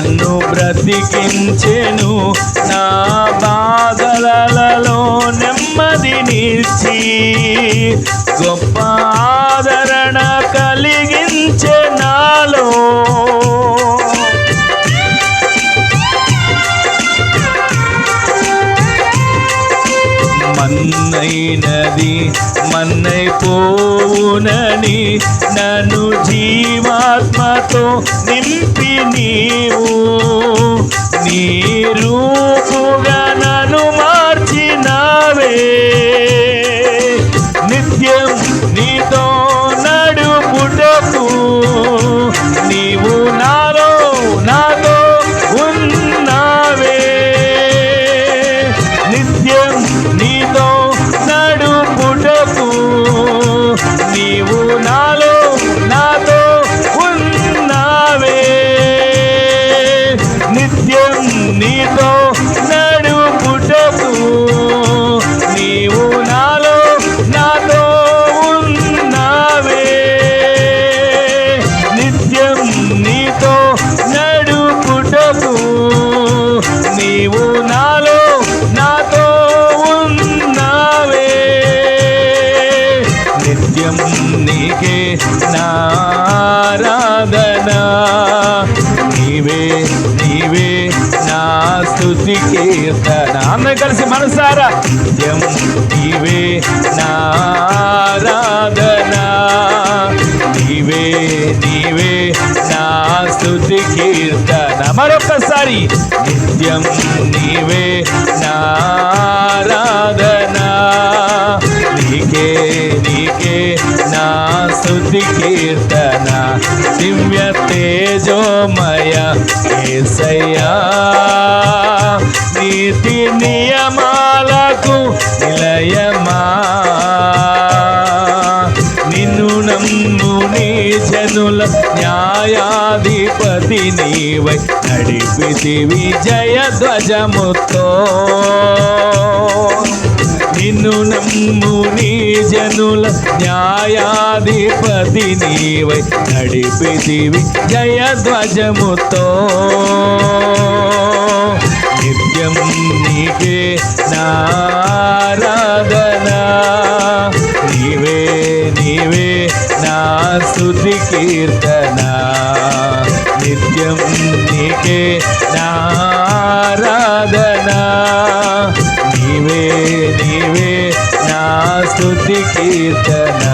నన్ను బ్రతికించెను, నా బాధలలో నెమ్మదినిచ్చి గొప్ప ఆదరణ కలిగించే నాలో. మన్నైనది మన్నైపోవునని నన్ను జీవాత్మతో నింపి నీవు నీ రూపుగా నన్ను మార్చినావే. నిత్యం నీతో నడుపుటకు నీవు నాతో ఉన్నావే. నిత్యం నీతో నడుపుటకు నీవు నాతో ఉన్నావే. నిత్యం నీతో నడుపుటకు నీవు నాతో ఉన్నావే. నిత్యం నీతో నడుపుటకు నీవు నాతో ఉన్నావే. నిత్యం నీకే నారాధన, నీవే నా స్తుతి కీర్తన. అందరూ కలిసి మనసారా నిత్యం నీవే నారాధన, నీవే నా స్తుతి కీర్తన. మరొకసారి నిత్యం నీవే నారాధన, నీకే నా స్తుతి కీర్తన. దివ్య తేజోమయ యేసయ్యా, నీతి నియమాలకు నిలయమా, నిన్ను నమ్ము నీ జనుల న్యాయాధిపతి నీవై నడిపితివి జయధ్వజముతో. నిన్ను నమ్ము నీ జనుల న్యాయాధిపతి నీవై నడిపితివి జయధ్వజముతో. నిత్యం నీకే నారాధన, నీవే నా స్తుతి కీర్తన. నిత్యం నీకే నారాధన, నీవే నా స్తుతి కీర్తన.